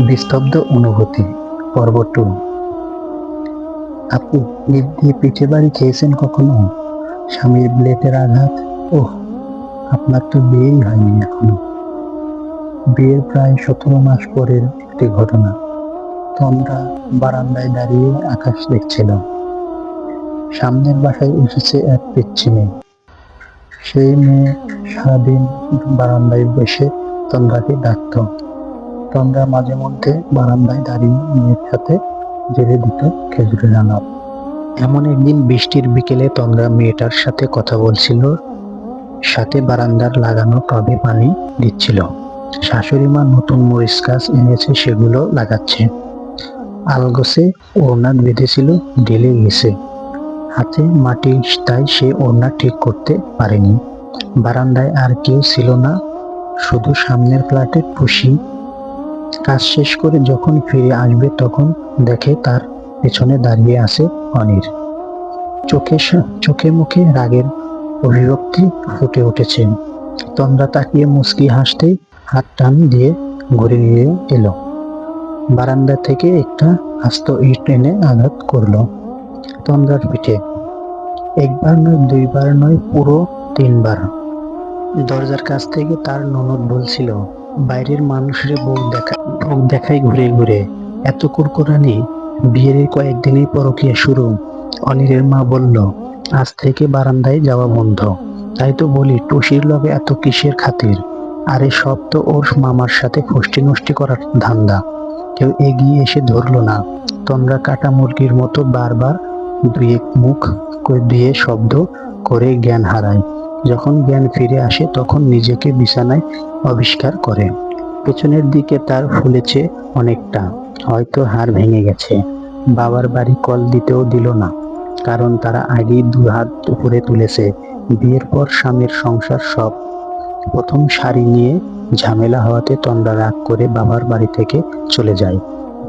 বিস্তব্ধ অনুভূতি পর্ব 2। আপু, ঈদ দিয়ে পিঠে বাড়ি খেয়েছেন কখনো? স্বামীর ব্লেডের আঘাত। ওহ, আপনার তো বিয়েই হয়নি এখনো। বিয়ের প্রায় 17 মাস পরের একটি ঘটনা। তন্দ্রা বারান্দায় দাঁড়িয়ে আকাশ দেখছিল। সামনের বাসায় এসেছে এক পিচ্চি মেয়ে। সেই মেয়ে সারাদিন বারান্দায় বসে তন্দ্রাকে ডাকত। তন্দ্রা মাঝে মধ্যে বারান্দায় দাঁড়িয়ে মেয়ের সাথে জেলে দিত খেজুরের আলাপ। এমন একদিন বৃষ্টির বিকেলে তন্দ্রা মেয়েটার সাথে কথা বলছিল, সাথে বারান্দার লাগানো টবে পানি দিচ্ছিল। শাশুড়ি মা নতুন মরিচ গাছ এনেছে, সেগুলো লাগাচ্ছে। আলগোছে ওড়না বেঁধেছিল, ঢিলে গেছে হাতে মাটি, তাই সে ওড়না ঠিক করতে পারেনি। বারান্দায় আর কেউ ছিল না, শুধু সামনের ফ্ল্যাটে খুশি। কাজ শেষ করে যখন ফিরে আসবে তখন দেখে তার পেছনে দাঁড়িয়ে আছে অনির। চোখে মুখে রাগের অভিব্যক্তি ফুটে উঠেছে। তন্দ্রা তাকিয়ে মুচকি হাসতেই হাত টান দিয়ে ঘুরে নিয়ে এলো। বারান্দা থেকে একটা আস্ত ইট এনে আঘাত করলো তন্দ্রার পিঠে। একবার নয়, দুইবার নয়, পুরো 3বার। দরজার কাছ থেকে তার ননদ বলছিল, বাইরের মানুষের বউ দেখাই ঘুরে ঘুরে, এত কুরকুরানি, বিয়ের কয়েকদিনেই পরকীয়া শুরু। অনিরের মা বলল, আজ থেকে বারান্দায় যাওয়া বন্ধ। তাই তো বলি, টুসির লগে এত কিসের খাতির? আরে সব তো ওর মামার সাথে ফষ্টি নষ্টি করার ধান্দা। কেউ এগিয়ে এসে ধরল না। তন্দ্রা কাটা মুরগির মতো বারবার মুখ দিয়ে শব্দ করে জ্ঞান হারায়। যখন জ্ঞান ফিরে আসে তখন নিজেকে বিছানায় আবিষ্কার করে। পেছনের দিকে তার ফুলেছে অনেকটা, হয়তো হাড় ভেঙে গেছে। বাবার বাড়ি কল দিতেও দিল না, কারণ তারা আগেই 2 হাত উপরে তুলেছে। বিয়ের পর স্বামীর সংসার সব। প্রথম শাড়ি নিয়ে ঝামেলা হওয়াতে তন্দ্রা রাগ করে বাবার বাড়ি থেকে চলে যায়।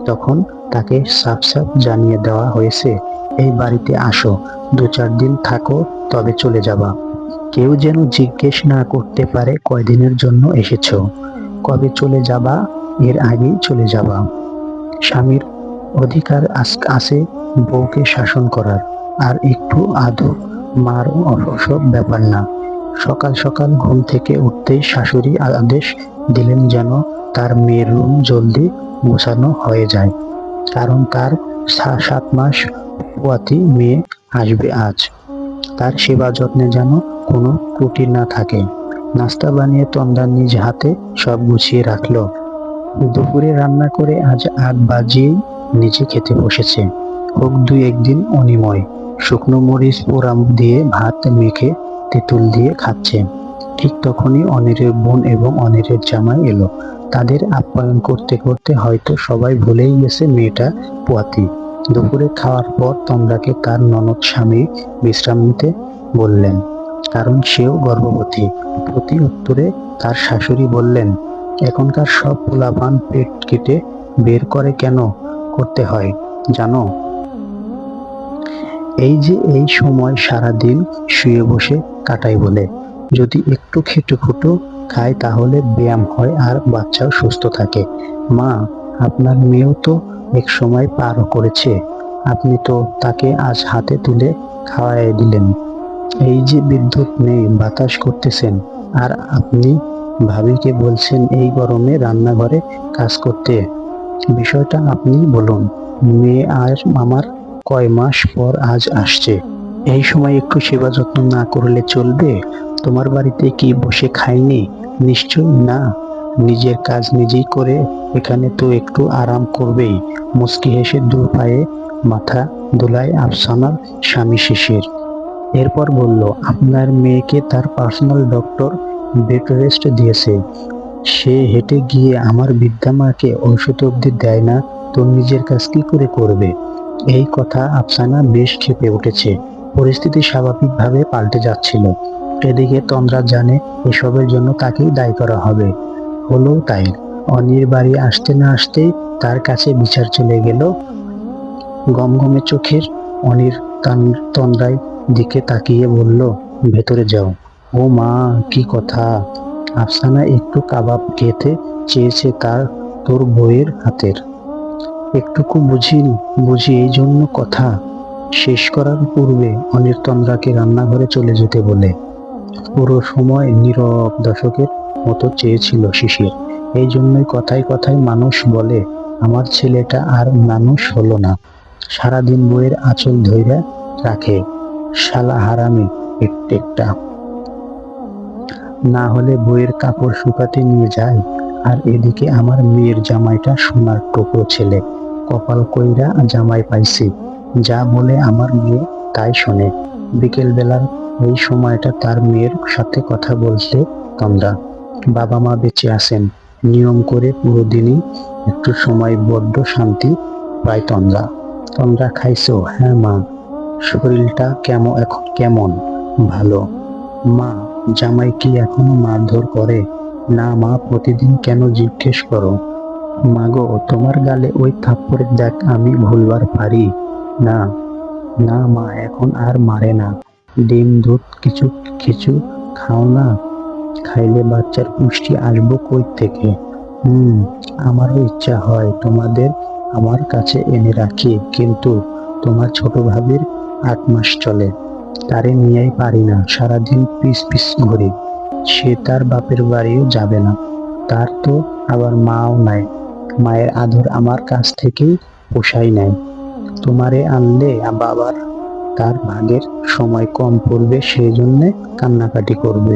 তখন তাকে সাফ সাফ জানিয়ে দেওয়া হয়েছে, এই বাড়িতে আসো, 2-4 দিন থাকো, তবে চলে যাবা। কেউ যেন জিজ্ঞেস না করতে পারে কয়দিনের জন্য এসেছো, কবে চলে যাবা, এর আগেই চলে যাবা। স্বামীর অধিকার আছে বউকে শাসন করার, আর একটু আদর মার ওসব ব্যাপার না। সকাল সকাল ঘুম থেকে উঠতেই শাশুড়ি আদেশ দিলেন যেন তার মেয়ের রুম জলদি গোছানো হয়ে যায়, কারণ তার 7 মাস পোয়াতি মেয়ে আসবে আজ। তার সেবা যত্নে যেন কোনো ত্রুটি না থাকে। নাস্তা বানিয়ে তন্দ্রা নিজ হাতে সব গুছিয়ে রাখলো। দুপুরে রান্না করে আজ 8 বাজিয়েই নিচে খেতে বসেছে। হোক 2-1 দিন অনিময়। শুকনো মরিচ পোড়া দিয়ে ভাত মেখে তেঁতুল দিয়ে খাচ্ছে। ঠিক তখনই অনিরের বোন এবং অনিরের জামাই এলো। তাদের আপ্যায়ন করতে করতে হয়তো সবাই ভুলেই গেছে মেয়েটা পোয়াতি। দুপুরে খাওয়ার পর তন্দ্রাকে তার ননদ স্বামী বিশ্রাম নিতে বললেন, কারণ সেও গর্ভবতী। প্রতি উত্তরে তার শাশুড়ি বললেন, এখনকার সব পোলাপান পেট কেটে বের করে কেন করতে হয় জানো? এই সময় সারাদিন শুয়ে বসে কাটাই বলে, যদি একটু খেটে-খুটো খায় তাহলে ব্যায়াম হয় আর বাচ্চাও সুস্থ থাকে। মা, আপনার মেয়েও তো এক সময় পার করেছে, আপনি তো তাকে আজ হাতে তুলে খাওয়াই দিলেন। এই যে বিদ্যুৎ নেই, বাতাস করতেছেন, আর আপনি ভাবিকে বলছেন এই গরমে রান্নাঘরে কাজ করতে। বিষয়টা আপনি বলুন। মেয়ে আর আমার কয় মাস পর আজ আসছে, এই সময় একটু সেবা যত্ন না করলে চলবে? তোমার বাড়িতে কি বসে খাইনি? নিশ্চয়ই না। নিজের কাজ নিজেই করে এখানে তো একটু আরাম করবেই। মুচকি হেসে 2 পায়ে মাথা দোলায় আফসানার স্বামী শিশির। এরপর বলল, আপনার মেয়েকে তার পার্সোনাল ডক্টর বেড রেস্ট দিয়েছে। সে হেঁটে গিয়ে আমার বৃদ্ধা মাকে ঔষধ অবধি দেয় না, তো নিজের কাজ কি করে করবে? এই কথা আফসানা বেশ ক্ষেপে উঠেছে। পরিস্থিতি স্বাভাবিকভাবে পাল্টে যাচ্ছিল। এদিকে তন্দ্রা জানে এসবের জন্য তাকেই দায়ী করা হবে। হলো তাই। অনির বাড়ি আসতে না আসতেই তার কাছে বিচার চলে গেল। গমগমে চোখের অনির তন্দ্রায় দিকে তাকিয়ে বলল, ভেতরে যাও। ও মা, কি কথা! আফসানা একটু কাবাব খেতে চেয়েছে, তার তোর বইয়ের হাতের। একটুকু বুঝি এই জন্য কথা শেষ করার পূর্বে অনির তন্দ্রাকে রান্নাঘরে চলে যেতে বলে। পুরো সময় নীরব দর্শকের মতো চেয়েছিল শিশির। এই জন্যই কথায় কথায় মানুষ বলে আমার ছেলেটা আর মানুষ হলো না। সারাদিন বইয়ের আঁচল ধইরা রাখে, শালা হারামি একটা। না হলে বইয়ের কাপড় শুকাতে নিয়ে যায়, আর এদিকে আমার মেয়ের জামাইটা সোনার টুকরো ছেলে, কপাল কইরা জামাই পাইছি, যা বলে আমার মেয়ে তাই শোনে। বিকেল বেলার এই সময়টা তার মেয়ের সাথে কথা বলতে তন্দ্রা। বাবা মা বেঁচে আছেন, নিয়ম করে পুরো দিনই একটু সময় বড্ড শান্তি পায় তন্দ্রা। তন্দ্রা খাইছো? হ্যাঁ মা। শরীরটা কেমন? ভালো। মা, জামাই কি এখনো মারধর করে? না মা, প্রতিদিন কেন জিজ্ঞেস করো? মাগো, তোমার গালে ওই থাপ্পড়ের দাগ আমি ভুলবার পারি? না না মা, এখন আর মারে না। ডিম দুধ কিছু কিছু খাও না, খাইলে বাচ্চার পুষ্টি আসবো কই থেকে? আমারও ইচ্ছা হয় তোমাদের আমার কাছে এনে রাখি, কিন্তু তোমার ছোট ভাবির 8 মাস চলে, তারে নিয়েই পারি না। সারাদিন পিস পিস ঘুরি, সে তার বাপের বাড়িও যাবে না। তার তো আবার মাও নাই, মায়ের আদর আমার কাছ থেকেই পোষাই নাই। তোমারে আনলে বাবার তার ভাগের সময় কম পড়বে, সেই জন্যে কান্নাকাটি করবে।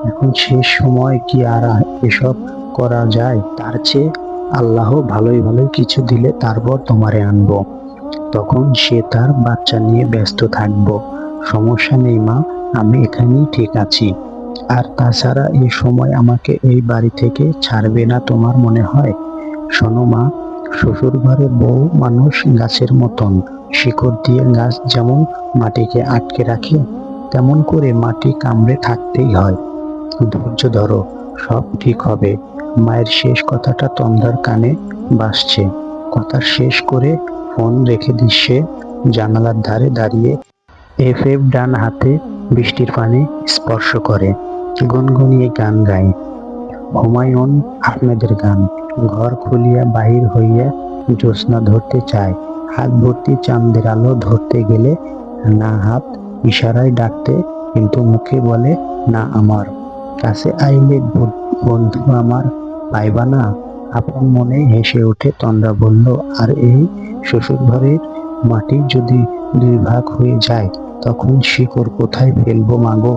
এখন শেষ সময় কি আর এসব করা যায়? তার চেয়ে আল্লাহ ভালোই কিছু দিলে তারপর তোমারে আনবো, তখন সে তার বাচ্চা নিয়ে ব্যস্ত থাকবো। সমস্যা নেই মা, আমি এখানেই ঠিক আছি। আর তাছাড়া এই সময় আমাকে এই বাড়ি থেকে ছাড়বে না তোমার মনে হয়? শোনো মা, শ্বশুর ঘরে বউ মানুষ গাছের মতন, শিকড় দিয়ে গাছ যেমন মাটিকে আটকে রাখে, তেমন করে মাটি কামড়ে থাকতেই হয়। ধৈর্য ধরো, সব ঠিক হবে। মায়ের শেষ কথাটা তন্দ্রার কানে বাজছে। কথা শেষ করে ফোন রেখে সে জানালার ধারে দাঁড়িয়ে এফএফ ডান হাতে বৃষ্টির পানি স্পর্শ করে, গুনগুনিয়ে গান গায়, হুমায়ুন আহমেদের গান। ঘর খুলিয়া বাহির হইয়া জ্যোৎস্না ধরতে চায়, হাত ভর্তি চাঁদের আলো ধরতে গেলে না, হাত ইশারায় ডাকতে, কিন্তু মুখে বলে না। আমার কাছে আইলে বন্ধু আমার পাইবা না? আপন মনে হেসে উঠে তন্দ্রা বলল, আর এই শ্বশুর ঘরের মাটি যদি 2 ভাগ হয়ে যায়, তখন শিকড় কোথায় ফেলবো মাগো?